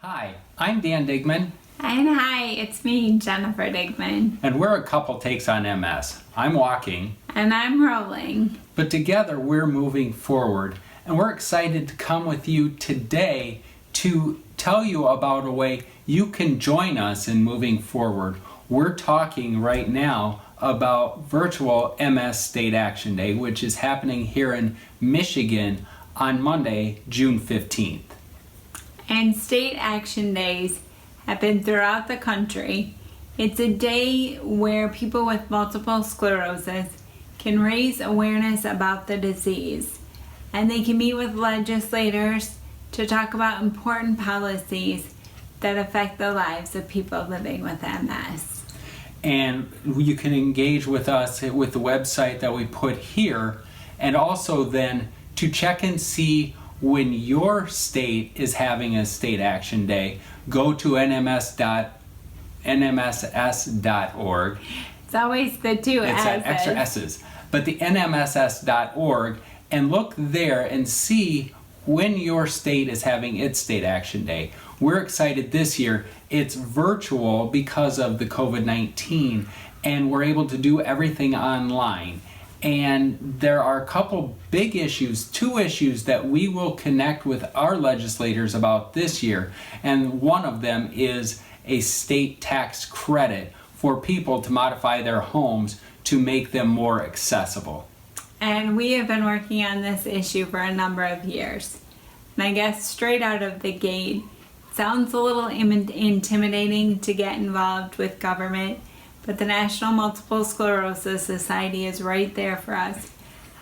Hi, I'm Dan Digman, And hi, it's me, Jennifer Digman. and we're a couple takes on MS. I'm walking, And I'm rolling. but together we're moving forward, and we're excited to come with you today to tell you about a way you can join us in moving forward. We're talking right now about virtual MS State Action Day, which is happening here in Michigan on Monday, June 15th. And state action days happen throughout the country. It's a day where people with multiple sclerosis can raise awareness about the disease. And they can meet with legislators to talk about important policies that affect the lives of people living with MS. And you can engage with us with the website that we put here, and also then to check and see when your state is having a state action day. Go to nmss.org. It's always the two It's S's. at extra S's. But the nmss.org, and look there and see when your state is having its state action day. We're excited this year. It's virtual because of the COVID-19, and we're able to do everything online. And there are a couple big issues, two issues that we will connect with our legislators about this year. And one of them is a state tax credit for people to modify their homes to make them more accessible. And we have been working on this issue for a number of years. And I guess straight out of the gate, it sounds a little intimidating to get involved with government, but the National Multiple Sclerosis Society is right there for us,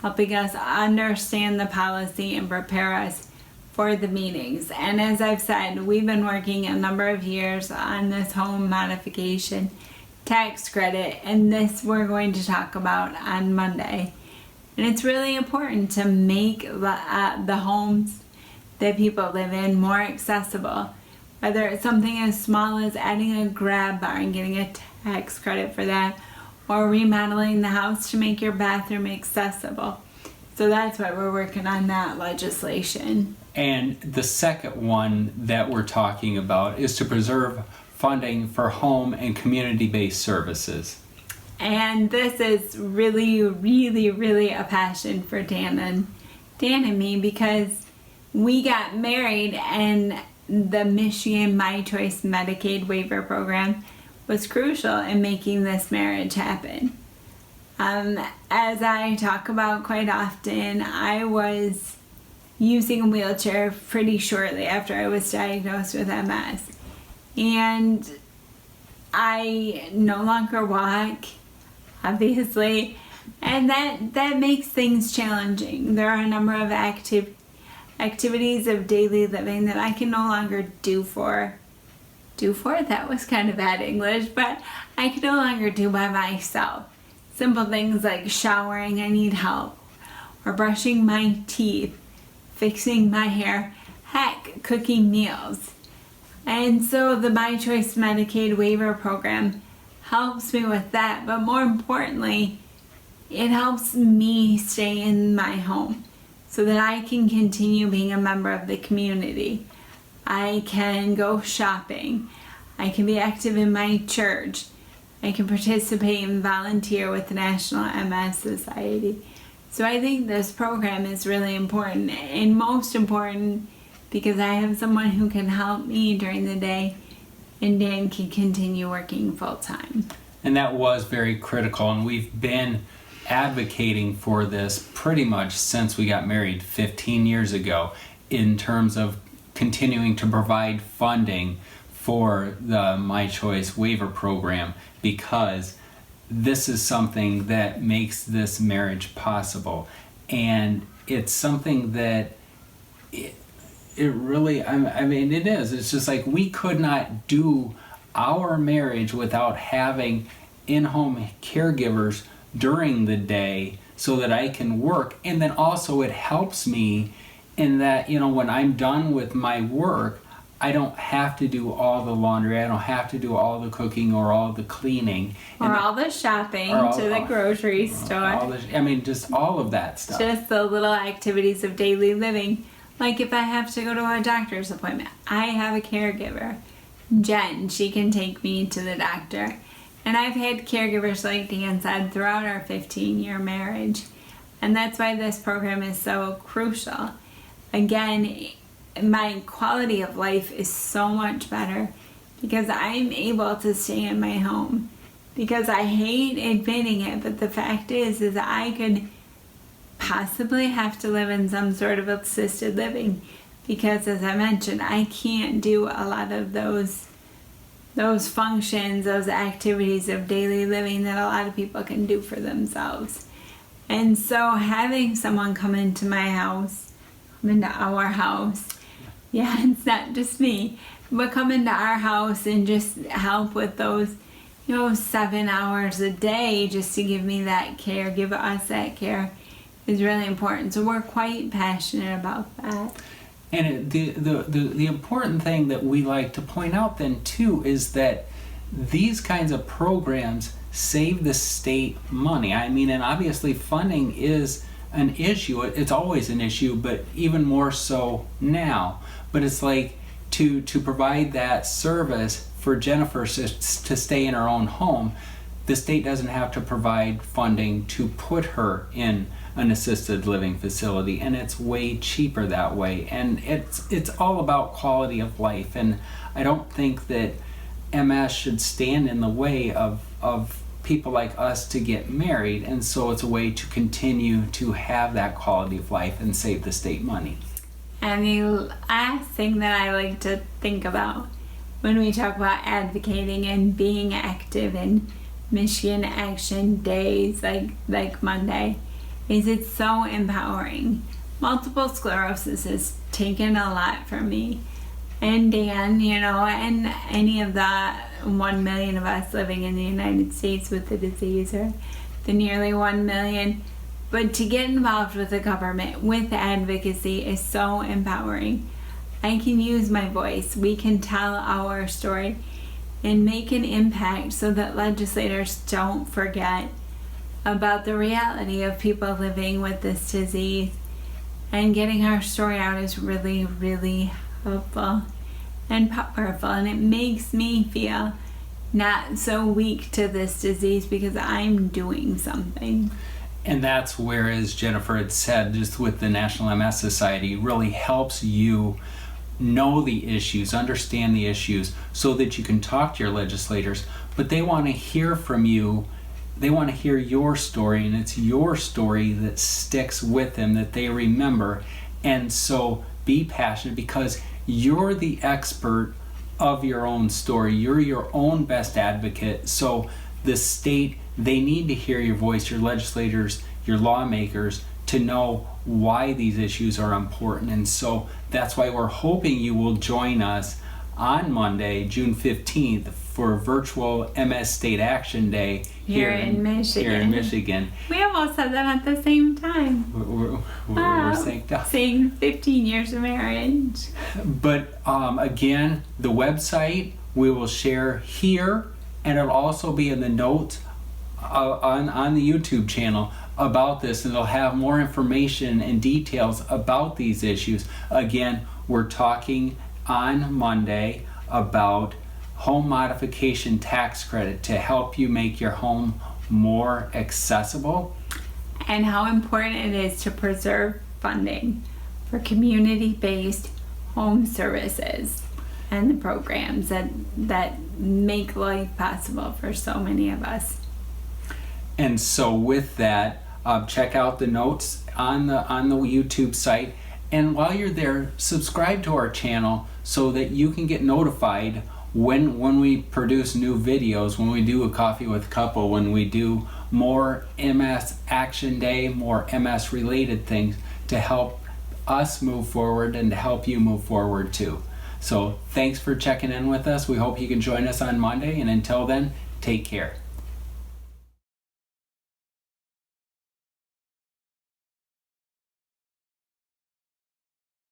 helping us understand the policy and prepare us for the meetings. And as I've said, we've been working a number of years on this home modification tax credit, and this we're going to talk about on Monday. And it's really important to make the homes that people live in more accessible, whether it's something as small as adding a grab bar and getting a tax credit for that, or remodeling the house to make your bathroom accessible. So that's why we're working on that legislation. And the second one that we're talking about is to preserve funding for home and community-based services. And this is really a passion for Dan and me, because we got married and the Michigan My Choice Medicaid waiver program was crucial in making this marriage happen. As I talk about quite often, I was using a wheelchair pretty shortly after I was diagnosed with MS. And I no longer walk, obviously, and that makes things challenging. There are a number of activities of daily living that I can no longer do for, that was kind of bad English, but I can no longer do by myself. Simple things like showering, I need help, or brushing my teeth, fixing my hair, heck, cooking meals. And so the My Choice Medicaid waiver program helps me with that, but more importantly, it helps me stay in my home so that I can continue being a member of the community. I can go shopping. I can be active in my church. I can participate and volunteer with the National MS Society. So I think this program is really important, and most important because I have someone who can help me during the day, and Dan can continue working full time. And that was very critical, and we've been advocating for this pretty much since we got married 15 years ago in terms of continuing to provide funding for the My Choice Waiver program, because this is something that makes this marriage possible. And it's something that it really, it is. It's just like we could not do our marriage without having in-home caregivers during the day so that I can work. And then also it helps me in that, when I'm done with my work, I don't have to do all the laundry, I don't have to do all the cooking or all the cleaning. Or all the shopping to the grocery store. Just all of that stuff. Just the little activities of daily living. Like if I have to go to a doctor's appointment, I have a caregiver. Jen, she can take me to the doctor. And I've had caregivers, like Dan said, throughout our 15-year marriage. And that's why this program is so crucial. Again, my quality of life is so much better because I'm able to stay in my home. Because I hate admitting it, but the fact is I could possibly have to live in some sort of assisted living because, as I mentioned, I can't do a lot of those functions, those activities of daily living that a lot of people can do for themselves. And so having someone come into my house, come into our house, yeah, it's not just me, but come into our house and just help with those, 7 hours a day just to give me that care, give us that care is really important. So we're quite passionate about that. And the important thing that we like to point out then too is that these kinds of programs save the state money. I mean, and obviously funding is an issue. It's always an issue, but even more so now. But it's like to provide that service for Jennifer to stay in her own home, the state doesn't have to provide funding to put her in an assisted living facility, and it's way cheaper that way. And it's all about quality of life, and I don't think that MS should stand in the way of people like us to get married, and so it's a way to continue to have that quality of life and save the state money. And the last thing that I like to think about when we talk about advocating and being active in Michigan Action Days like Monday is it's so empowering. Multiple sclerosis has taken a lot from me and Dan, and any of the 1 million of us living in the United States with the disease, or the nearly 1 million. But to get involved with the government, with advocacy, is so empowering. I can use my voice. We can tell our story and make an impact so that legislators don't forget about the reality of people living with this disease. And getting our story out is really, really helpful and powerful. And it makes me feel not so weak to this disease because I'm doing something. And that's where, as Jennifer had said, just with the National MS Society, really helps you know the issues, understand the issues, so that you can talk to your legislators. But they want to hear from you. They want to hear your story, and it's your story that sticks with them, that they remember. And so be passionate because you're the expert of your own story. You're your own best advocate. So the state, they need to hear your voice, your legislators, your lawmakers, to know why these issues are important. And so that's why we're hoping you will join us on Monday, June 15th, for virtual MS State Action Day here in Michigan. We almost said that at the same time. We're synced up. Saying 15 years of marriage. But again, the website we will share here, and it'll also be in the notes on the YouTube channel about this, and it'll have more information and details about these issues. Again, we're talking on Monday about home modification tax credit to help you make your home more accessible, and how important it is to preserve funding for community-based home services and the programs that make life possible for so many of us. And so with that, check out the notes on the YouTube site, and while you're there, subscribe to our channel so that you can get notified when we produce new videos, when we do a coffee with couple, when we do more MS Action Day, more MS related things to help us move forward and to help you move forward too. So thanks for checking in with us. We hope you can join us on Monday, and until then, take care.